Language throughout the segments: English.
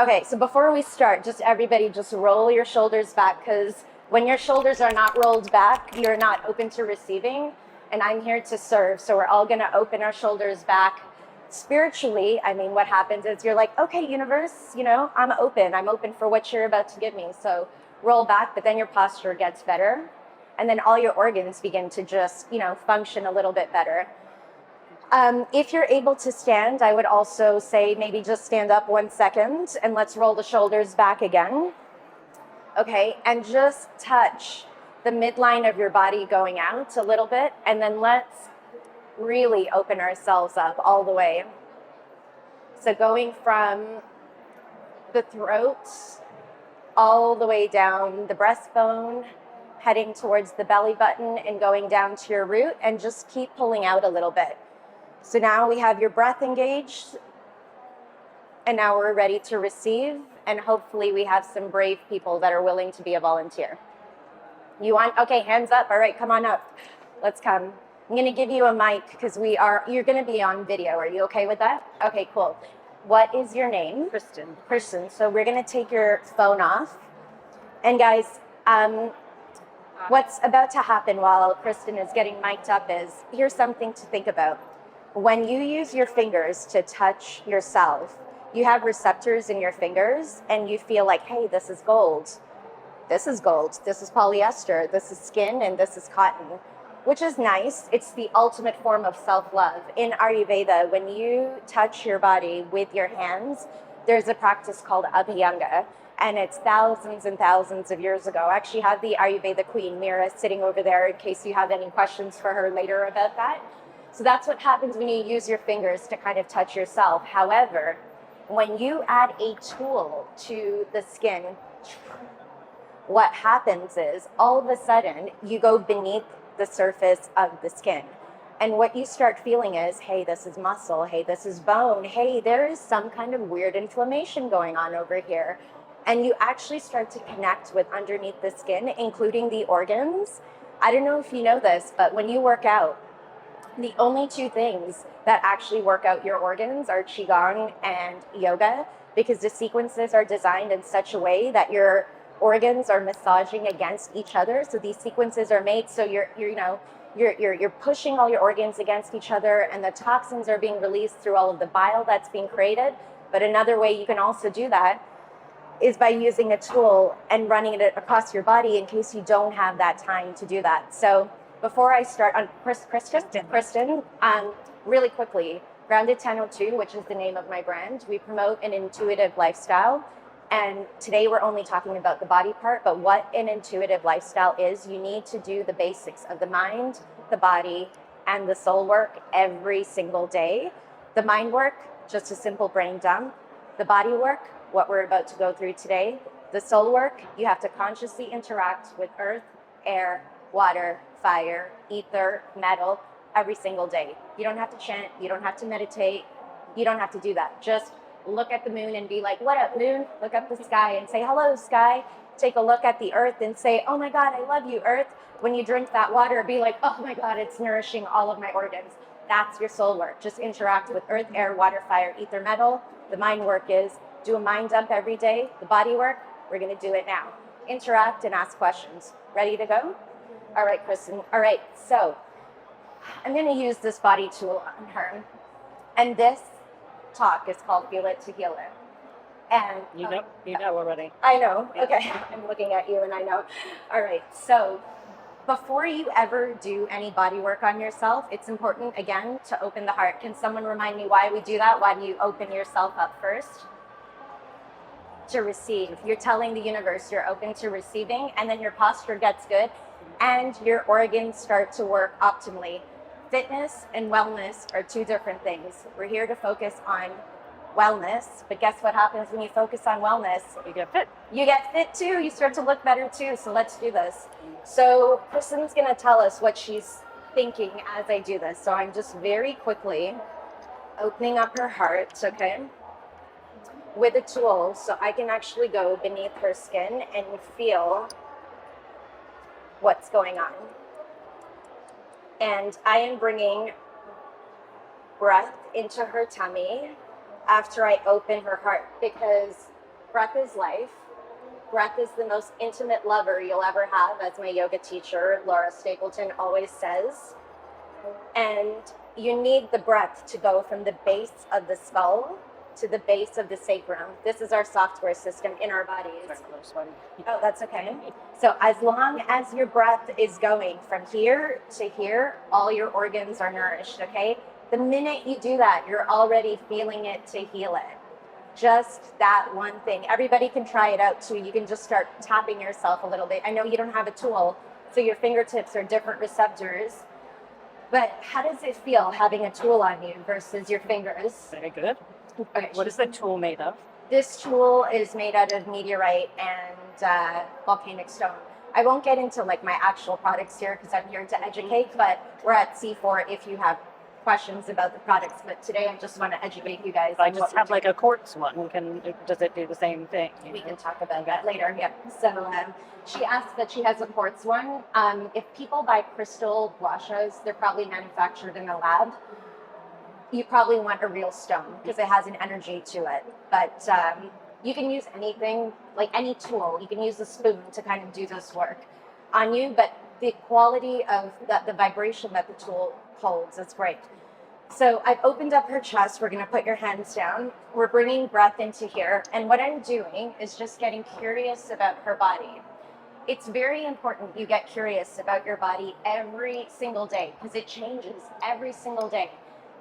Okay, so before we start, just everybody just roll your shoulders back, because when your shoulders are not rolled back, you're not open to receiving, and I'm here to serve. So we're all going to open our shoulders back. Spiritually, I mean, what happens is you're like, okay, universe, I'm open for what you're about to give me. So roll back, but then your posture gets better, and then all your organs begin to just, function a little bit better. If you're able to stand, I would also say maybe just stand up 1 second and let's roll the shoulders back again. Okay, and just touch the midline of your body going out a little bit, and then let's really open ourselves up all the way. So going from the throat all the way down the breastbone, heading towards the belly button and going down to your root, and just keep pulling out a little bit. So now we have your breath engaged, and now we're ready to receive, and hopefully we have some brave people that are willing to be a volunteer. Okay, hands up. All right, come on up. Let's come. I'm going to give you a mic because you're going to be on video. Are you okay with that? Okay, cool. What is your name? Kristen. Kristen. So we're going to take your phone off. And guys, what's about to happen while Kristen is getting mic'd up is, here's something to think about. When you use your fingers to touch yourself, you have receptors in your fingers and you feel like, hey, this is gold. This is gold. This is polyester. This is skin, and this is cotton, which is nice. It's the ultimate form of self-love. In Ayurveda, when you touch your body with your hands, there's a practice called Abhyanga, and it's thousands and thousands of years ago. I actually have the Ayurveda queen, Mira, sitting over there in case you have any questions for her later about that. So that's what happens when you use your fingers to kind of touch yourself. However, when you add a tool to the skin, what happens is all of a sudden you go beneath the surface of the skin. And what you start feeling is, hey, this is muscle. Hey, this is bone. Hey, there is some kind of weird inflammation going on over here. And you actually start to connect with underneath the skin, including the organs. I don't know if you know this, but when you work out, the only two things that actually work out your organs are Qigong and yoga, because the sequences are designed in such a way that your organs are massaging against each other. So these sequences are made so you're pushing all your organs against each other, and the toxins are being released through all of the bile that's being created. But another way you can also do that is by using a tool and running it across your body in case you don't have that time to do that. So before I start on Kristen, really quickly, Grounded 1002, which is the name of my brand, we promote an intuitive lifestyle. And today we're only talking about the body part, but what an intuitive lifestyle is, you need to do the basics of the mind, the body, and the soul work every single day. The mind work, just a simple brain dump. The body work, what we're about to go through today. The soul work, you have to consciously interact with earth, air, water, fire, ether, metal, every single day. You don't have to chant, you don't have to meditate, you don't have to do that. Just look at the moon and be like, what up, moon? Look up the sky and say, hello, sky. Take a look at the earth and say, oh my God, I love you, earth. When you drink that water, be like, oh my God, it's nourishing all of my organs. That's your soul work. Just interact with earth, air, water, fire, ether, metal. The mind work is do a mind dump every day. The body work, we're gonna do it now. Interact and ask questions. Ready to go? All right, Kristen. All right, so I'm going to use this body tool on her. And this talk is called Feel It to Heal It. And you know already. I know. Okay. I'm looking at you and I know. All right. So before you ever do any body work on yourself, it's important, again, to open the heart. Can someone remind me why we do that? Why do you open yourself up first? To receive. You're telling the universe you're open to receiving, and then your posture gets good and your organs start to work optimally. Fitness and wellness are two different things. We're here to focus on wellness, but guess what happens when you focus on wellness? You get fit. You get fit too. You start to look better too. So let's do this. So Kristen's going to tell us what she's thinking as I do this. So I'm just very quickly opening up her heart, okay, with a tool so I can actually go beneath her skin and feel what's going on. And I am bringing breath into her tummy after I open her heart, because Breath is life. Breath is the most intimate lover you'll ever have, as my yoga teacher, Laura Stapleton, always says. And you need the breath to go from the base of the skull to the base of the sacrum. This is our software system in our bodies. Oh, that's okay. So as long as your breath is going from here to here, all your organs are nourished, okay? The minute you do that, you're already feeling it to heal it. Just that one thing. Everybody can try it out too. You can just start tapping yourself a little bit. I know you don't have a tool, so your fingertips are different receptors. But how does it feel having a tool on you versus your fingers? Very good. Okay, What is the tool made of? this tool is made out of meteorite and volcanic stone. I won't get into like my actual products here because I'm here to educate, but we're at C4 if you have questions about the products. But today I just want to educate you guys. I just have like a quartz one. Does it do the same thing? We can talk about that later. Yep. So she asked that she has a quartz one. If people buy crystal guashas, they're probably manufactured in a lab. You probably want a real stone because it has an energy to it. But you can use anything, like any tool. You can use a spoon to kind of do this work on you. But the quality of the vibration that the tool holds is great. So I've opened up her chest. We're going to put your hands down. We're bringing breath into here. And what I'm doing is just getting curious about her body. It's very important you get curious about your body every single day because it changes every single day.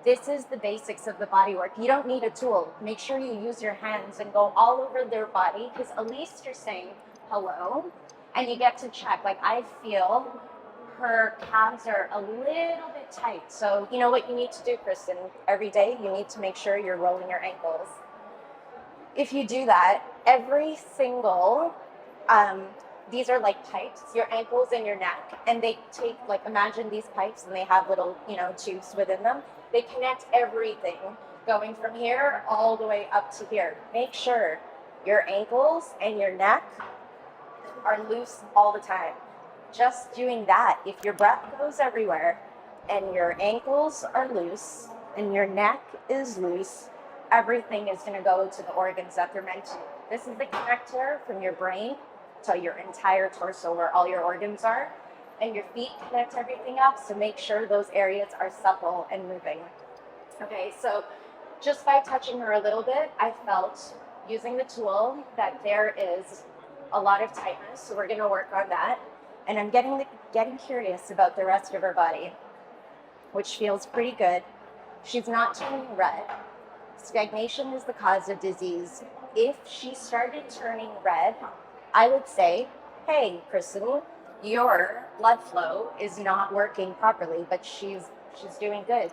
This is the basics of the body work. You don't need a tool. Make sure you use your hands and go all over their body because at least you're saying hello and you get to check. Like I feel her calves are a little bit tight. So you know what you need to do, Kristen? Every day you need to make sure you're rolling your ankles. If you do that, every single, these are like pipes, your ankles and your neck, and they take, like imagine these pipes and they have little, tubes within them. They connect everything going from here all the way up to here. Make sure your ankles and your neck are loose all the time. Just doing that, if your breath goes everywhere and your ankles are loose and your neck is loose, everything is going to go to the organs that they're meant to. This is the connector from your brain to your entire torso where all your organs are. And your feet connect everything up, so make sure those areas are supple and moving. Okay, so just by touching her a little bit, I felt, using the tool, that there is a lot of tightness, so we're gonna work on that. And I'm getting curious about the rest of her body, which feels pretty good. She's not turning red. Stagnation is the cause of disease. If she started turning red, I would say, hey, Kristen, your blood flow is not working properly, but she's doing good.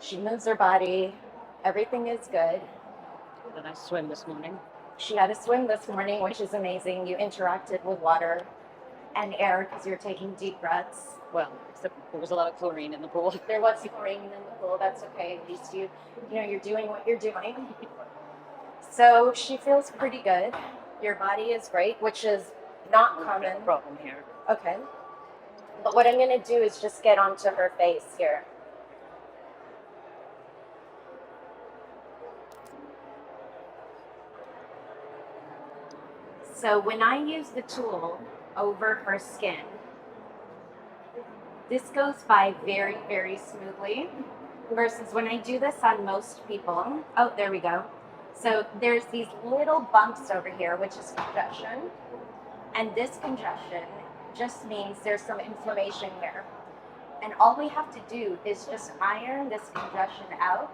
She moves her body. Everything is good. Did I swim this morning? She had a swim this morning, which is amazing. You interacted with water and air because you're taking deep breaths. Well, except there was a lot of chlorine in the pool. There was chlorine in the pool. That's okay. At least you're doing what you're doing. So she feels pretty good. Your body is great, which is not common. No problem here. Okay. But what I'm going to do is just get onto her face here. So when I use the tool over her skin, this goes by very, very smoothly versus when I do this on most people. Oh, there we go. So there's these little bumps over here, which is congestion. And this congestion just means there's some inflammation here. And all we have to do is just iron this congestion out,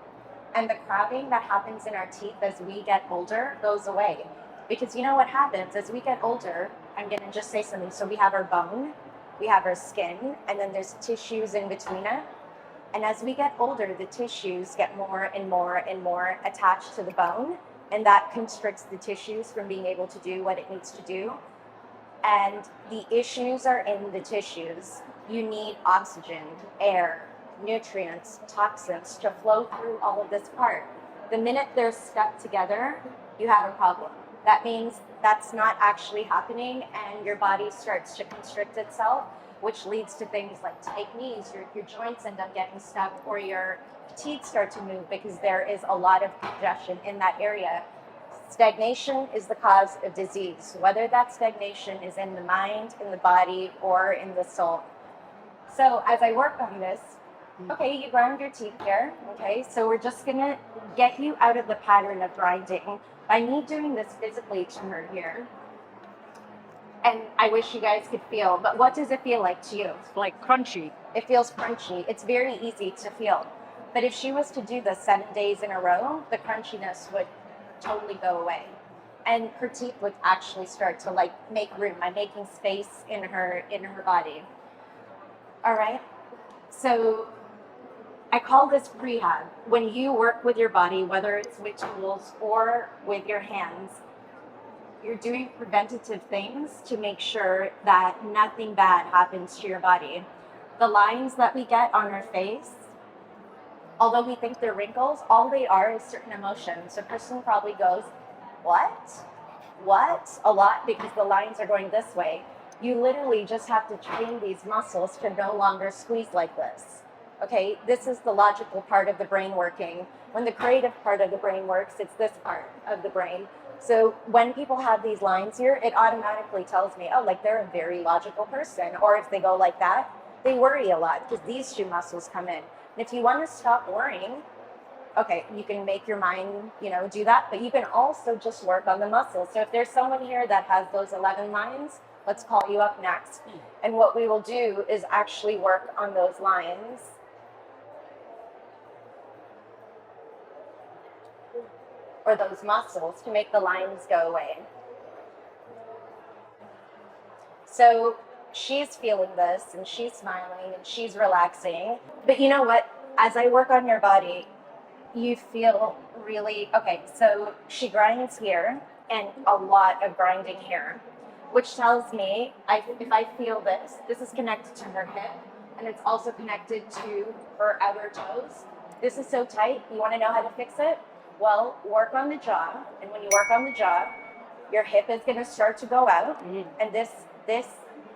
and the crabbing that happens in our teeth as we get older goes away. Because you know what happens as we get older, I'm gonna just say something. So we have our bone, we have our skin, and then there's tissues in between it. And as we get older, the tissues get more and more and more attached to the bone, and that constricts the tissues from being able to do what it needs to do. And the issues are in the tissues. You need oxygen, air, nutrients, toxins to flow through all of this part. The minute they're stuck together, you have a problem. That means that's not actually happening, and your body starts to constrict itself, which leads to things like tight knees, your joints end up getting stuck, or your teeth start to move because there is a lot of congestion in that area. Stagnation is the cause of disease, whether that stagnation is in the mind, in the body, or in the soul. So as I work on this, okay, you ground your teeth here. Okay, so we're just gonna get you out of the pattern of grinding by me doing this physically to her here. And I wish you guys could feel, but what does it feel like to you? It's like crunchy. It feels crunchy. It's very easy to feel. But if she was to do this 7 days in a row, the crunchiness would totally go away. And her teeth would actually start to like make room. I'm making space in her body. All right. So I call this prehab. When you work with your body, whether it's with tools or with your hands, you're doing preventative things to make sure that nothing bad happens to your body. The lines that we get on our face, although we think they're wrinkles, all they are is certain emotions. A person probably goes, what? What? A lot, because the lines are going this way. You literally just have to train these muscles to no longer squeeze like this. Okay, this is the logical part of the brain working. When the creative part of the brain works, it's this part of the brain. So when people have these lines here, it automatically tells me, oh, like they're a very logical person. Or if they go like that, they worry a lot because these two muscles come in. And if you want to stop worrying, okay, you can make your mind, do that, but you can also just work on the muscles. So if there's someone here that has those 11 lines, let's call you up next. And what we will do is actually work on those lines. Or those muscles to make the lines go away. So she's feeling this and she's smiling and she's relaxing. But you know what? As I work on your body, you feel really, okay, so she grinds here and a lot of grinding here, which tells me if I feel this is connected to her hip and it's also connected to her outer toes. This is so tight. You want to know how to fix it? Well, work on the jaw, and when you work on the jaw, your hip is going to start to go out, and this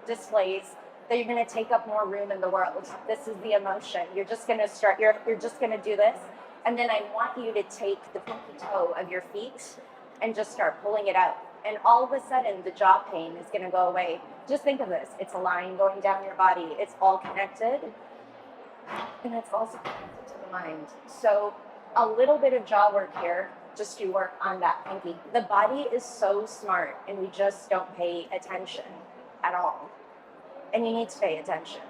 displays that you're going to take up more room in the world. This is the emotion. You're just going to start. You're just going to do this, and then I want you to take the pinky toe of your feet and just start pulling it out, and all of a sudden the jaw pain is going to go away. Just think of this: it's a line going down your body. It's all connected, and it's also connected to the mind. So a little bit of jaw work here just to work on that pinky. The body is so smart and we just don't pay attention at all. And you need to pay attention.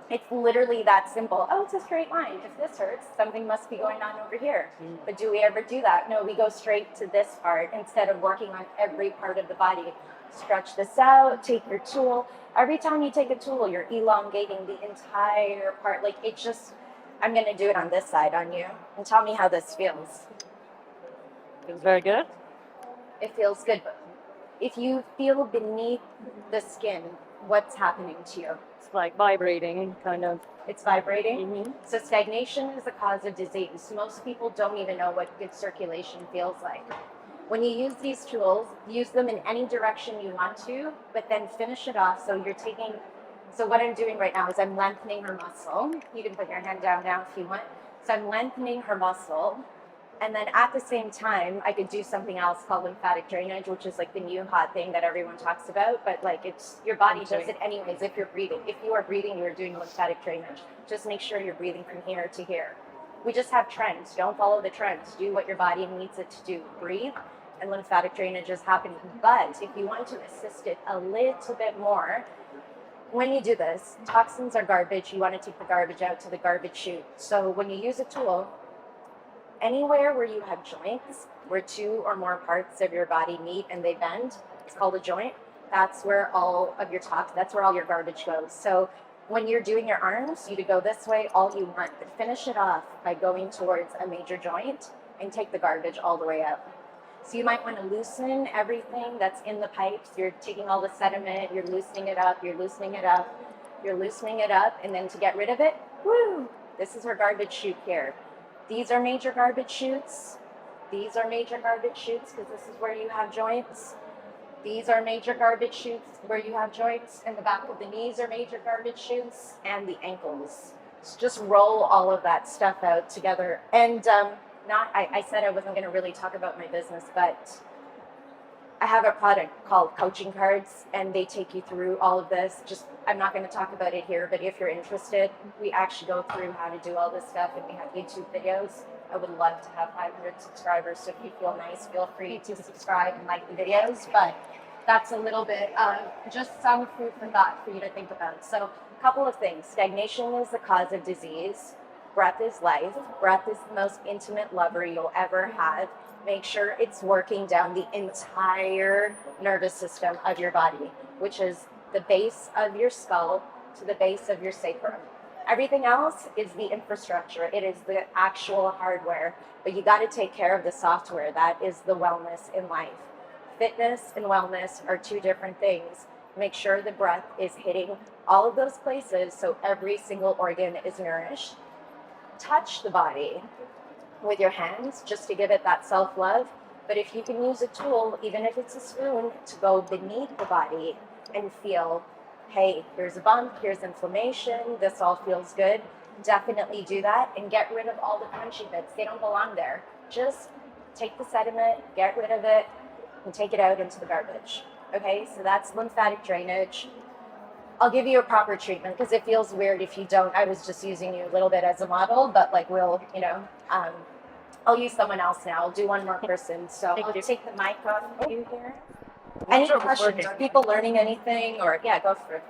It's literally that simple. Oh, it's a straight line. If this hurts, something must be going on over here. But do we ever do that? No, we go straight to this part instead of working on every part of the body. Stretch this out, take your tool. Every time you take a tool, you're elongating the entire part. Like it just, I'm going to do it on this side on you. And tell me how this feels. Feels very good. It feels good. But if you feel beneath the skin, what's happening to you? It's like vibrating, kind of. It's vibrating. So stagnation is the cause of disease. Most people don't even know what good circulation feels like. When you use these tools, use them in any direction you want to, but then finish it off. So what I'm doing right now is I'm lengthening her muscle. You can put your hand down now if you want. So I'm lengthening her muscle. And then at the same time, I could do something else called lymphatic drainage, which is like the new hot thing that everyone talks about. But like it's your body does it anyways if you're breathing. If you are breathing, you're doing lymphatic drainage. Just make sure you're breathing from here to here. We just have trends. Don't follow the trends. Do what your body needs it to do. Breathe, and lymphatic drainage is happening. But if you want to assist it a little bit more, when you do this, toxins are garbage. You want to take the garbage out to the garbage chute. So when you use a tool, anywhere where you have joints, where two or more parts of your body meet and they bend, it's called a joint. That's where all of your that's where all your garbage goes. So when you're doing your arms, you could go this way all you want, but finish it off by going towards a major joint and take the garbage all the way out. So you might want to loosen everything that's in the pipes. You're taking all the sediment, you're loosening it up, you're loosening it up, you're loosening it up, and then to get rid of it, woo, this is her garbage chute here. These are major garbage chutes. These are major garbage chutes because this is where you have joints. These are major garbage chutes where you have joints, and the back of the knees are major garbage chutes, and the ankles. So just roll all of that stuff out together. And I said I wasn't going to really talk about my business, but I have a product called Coaching Cards, and they take you through all of this. Just, I'm not going to talk about it here, but if you're interested, we actually go through how to do all this stuff, and we have YouTube videos. I would love to have 500 subscribers, so if you feel nice, feel free to subscribe and like the videos. But that's a little bit of just some food for thought for you to think about. So a couple of things. Stagnation is the cause of disease. Breath is life. Breath is the most intimate lover you'll ever have. Make sure it's working down the entire nervous system of your body, which is the base of your skull to the base of your sacrum. Everything else is the infrastructure. It is the actual hardware, but you got to take care of the software. That is the wellness in life. Fitness and wellness are two different things. Make sure the breath is hitting all of those places so every single organ is nourished. Touch the body with your hands just to give it that self-love. But if you can use a tool, even if it's a spoon, to go beneath the body and feel, hey, here's a bump, here's inflammation, this all feels good, definitely do that and get rid of all the crunchy bits. They don't belong there. Just take the sediment, get rid of it, and take it out into the garbage. Okay, so that's lymphatic drainage. I'll give you a proper treatment because it feels weird if you don't. I was just using you a little bit as a model, but like I'll use someone else now. I'll do one more person. So I'll take the mic off you here. Any questions? Are people learning anything? Or yeah, go for it.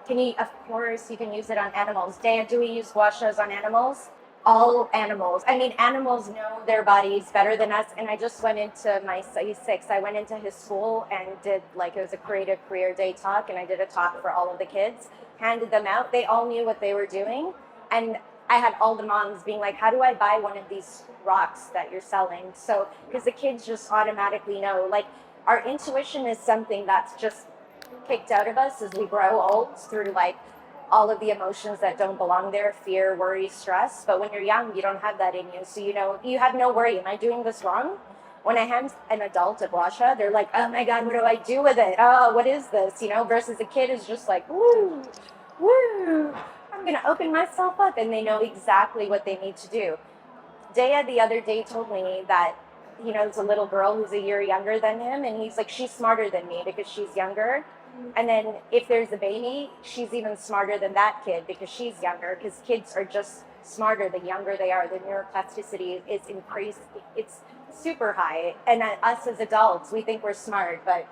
Can you? Of course, you can use it on animals. Dan, do we use gua shas on animals? All animals. I mean, animals know their bodies better than us. And I just went into he's 6. I went into his school and did it was a creative career day talk, and I did a talk for all of the kids, handed them out. They all knew what they were doing. And I had all the moms being like, how do I buy one of these rocks that you're selling? So, because the kids just automatically know, like, our intuition is something that's just kicked out of us as we grow old through like all of the emotions that don't belong there, fear, worry, stress. But when you're young, you don't have that in you. So, you have no worry. Am I doing this wrong? When I hand an adult a gua sha, they're like, oh my God, what do I do with it? Oh, what is this? Versus a kid is just like, woo, woo. I'm going to open myself up, and they know exactly what they need to do. Dea the other day told me that, there's a little girl who's a year younger than him, and he's like, she's smarter than me because she's younger. And then if there's a baby, she's even smarter than that kid because she's younger, because kids are just smarter the younger they are. The neuroplasticity is increased. It's super high. And us as adults, we think we're smart, but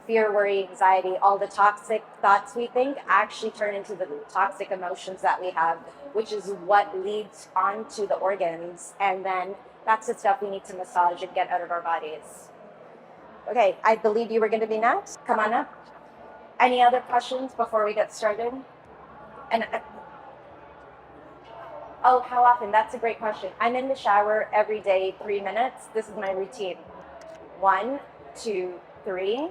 fear, worry, anxiety, all the toxic thoughts we think actually turn into the toxic emotions that we have, which is what leads on to the organs. And then that's the stuff we need to massage and get out of our bodies. Okay, I believe you were going to be next. Come on up. Any other questions before we get started? And oh, how often? That's a great question. I'm in the shower every day, 3 minutes. This is my routine. 1, 2, 3.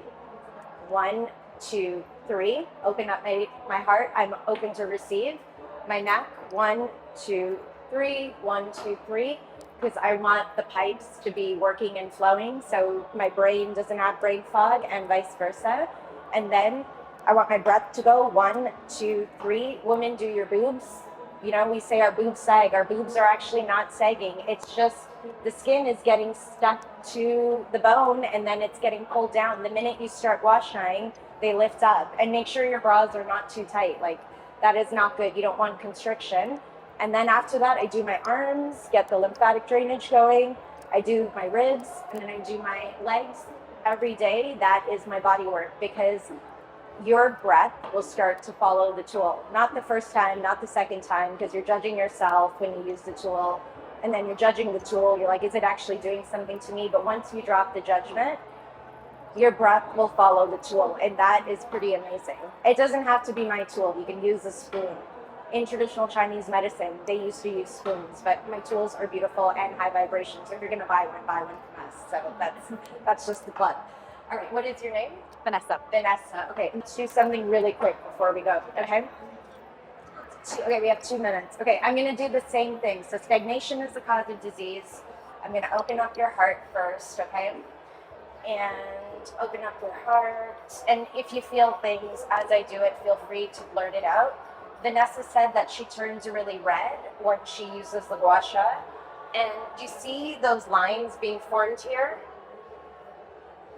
1, 2, 3. Open up my heart. I'm open to receive. My neck. 1, 2, 3. 1, 2, 3. Because I want the pipes to be working and flowing, so my brain doesn't have brain fog, and vice versa. And then I want my breath to go. 1, 2, 3. Women, do your boobs. We say our boobs sag. Our boobs are actually not sagging. It's just the skin is getting stuck to the bone, and then it's getting pulled down. The minute you start gua shaing, they lift up. And make sure your bras are not too tight. Like, that is not good. You don't want constriction. And then after that, I do my arms, get the lymphatic drainage going. I do my ribs, and then I do my legs every day. That is my body work, because your breath will start to follow the tool. Not the first time, not the second time, because you're judging yourself when you use the tool. And then you're judging the tool. You're like, is it actually doing something to me? But once you drop the judgment, your breath will follow the tool. And that is pretty amazing. It doesn't have to be my tool. You can use a spoon. In traditional Chinese medicine, they used to use spoons, but my tools are beautiful and high vibrations. So if you're going to buy one from us. So that's just the plug. All right, what is your name? Vanessa. Vanessa. Okay, let's do something really quick before we go. Okay? Okay, we have 2 minutes. Okay, I'm going to do the same thing. So stagnation is the cause of disease. I'm going to open up your heart first, okay? And open up your heart. And if you feel things as I do it, feel free to blurt it out. Vanessa said that she turns really red when she uses the gua sha. And do you see those lines being formed here?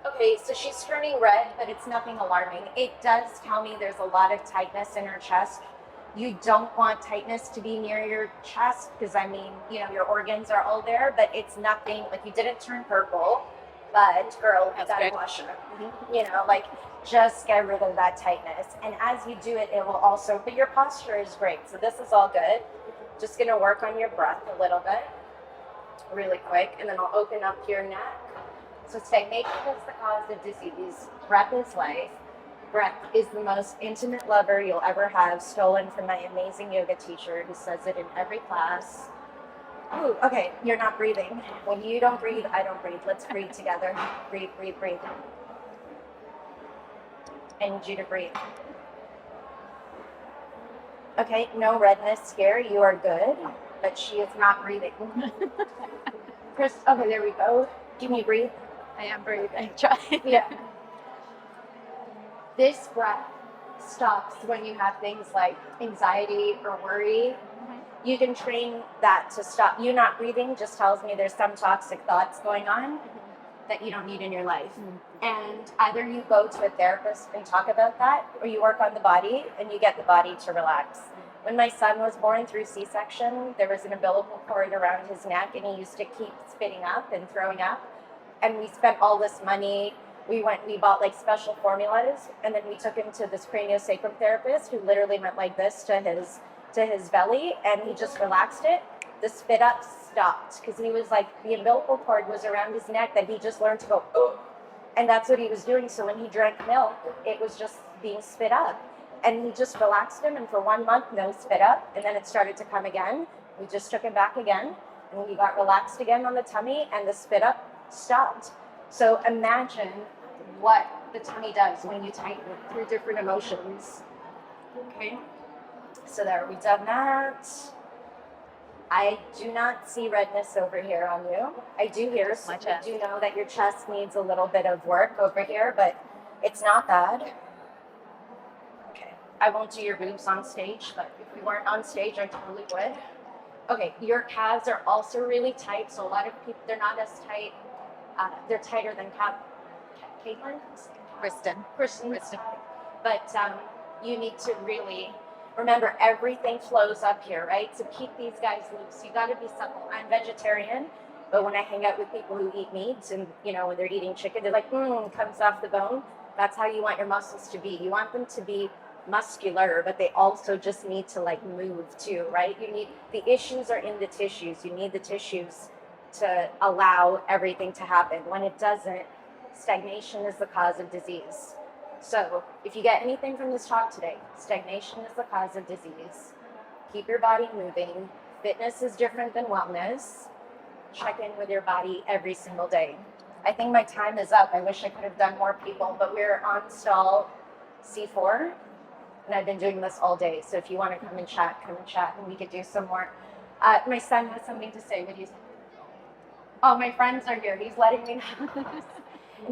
Okay, so she's turning red, but it's nothing alarming. It does tell me there's a lot of tightness in her chest. You don't want tightness to be near your chest because, I mean, you know, your organs are all there, but it's nothing, like you didn't turn purple, but girl, you gotta wash it. You know, like just get rid of that tightness. And as you do it, it will also, but your posture is great. So this is all good. Just gonna work on your breath a little bit, really quick, and then I'll open up your neck. So stagnation is the cause of disease. Breath is life. Breath is the most intimate lover you'll ever have, stolen from my amazing yoga teacher who says it in every class. Ooh, okay, you're not breathing. When you don't breathe, I don't breathe. Let's breathe together. Breathe, breathe, breathe. I need you to breathe. Okay, no redness here. You are good, but she is not breathing. Chris, okay, there we go. Can you breathe? I am breathing. Try. Yeah. This breath stops when you have things like anxiety or worry. You can train that to stop. You not breathing just tells me there's some toxic thoughts going on that you don't need in your life. And either you go to a therapist and talk about that, or you work on the body and you get the body to relax. When my son was born through C-section, there was an umbilical cord around his neck and he used to keep spitting up and throwing up. And we spent all this money. We bought like special formulas, and then we took him to this craniosacral therapist who literally went like this to his belly, and he just relaxed it. The spit up stopped because he was like, the umbilical cord was around his neck that he just learned to go, oh, and that's what he was doing. So when he drank milk, it was just being spit up, and we just relaxed him, and for 1 month, no spit up, and then it started to come again. We just took him back again, and he got relaxed again on the tummy, and the spit up stopped. So imagine what the tummy does when you tighten through different emotions. Okay, so there, we've done that. I do not see redness over here on you. I do hear, so I do know that your chest needs a little bit of work over here, but it's not bad. Okay, I won't do your boobs on stage, but if we weren't on stage, I totally would. Okay, your calves are also really tight, so a lot of people, they're not as tight. They're tighter than Caitlin? Kristen. But you need to really remember everything flows up here, right? So keep these guys loose. You got to be supple. I'm vegetarian, but when I hang out with people who eat meat and, you know, when they're eating chicken, they're like, comes off the bone. That's how you want your muscles to be. You want them to be muscular, but they also just need to like move too, right? The issues are in the tissues. You need the tissues to allow everything to happen. When it doesn't, stagnation is the cause of disease. So if you get anything from this talk today, stagnation is the cause of disease. Keep your body moving. Fitness is different than wellness. Check in with your body every single day. I think my time is up. I wish I could have done more people, but we're on stall C4, and I've been doing this all day. So if you want to come and chat, and we could do some more. My son has something to say. What do you say? Oh, my friends are here. He's letting me know.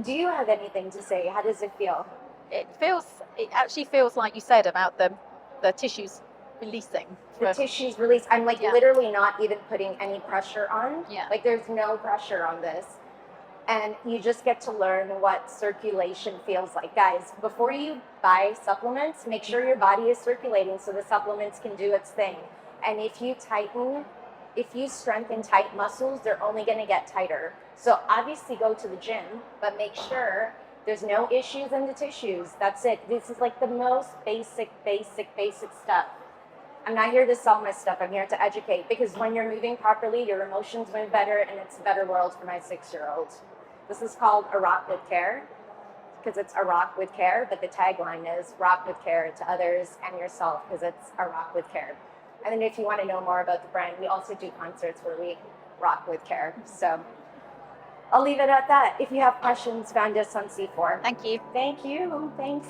Do you have anything to say? How does it feel? It actually feels like you said about the tissues releasing. The tissues release. I'm like literally not even putting any pressure on. Yeah. Like there's no pressure on this. And you just get to learn what circulation feels like. Guys, before you buy supplements, make sure your body is circulating so the supplements can do its thing. And if you strengthen tight muscles, they're only going to get tighter. So obviously go to the gym, but make sure there's no issues in the tissues. That's it. This is like the most basic stuff. I'm not here to sell my stuff. I'm here to educate, because when you're moving properly, your emotions move better, and it's a better world for my 6-year-old. This is called A Rock with Care, because it's a rock with care, but the tagline is rock with care to others and yourself, because it's a rock with care. And then if you want to know more about the brand, we also do concerts where we rock with care. So I'll leave it at that. If you have questions, find us on C4. Thank you. Thank you. Thanks.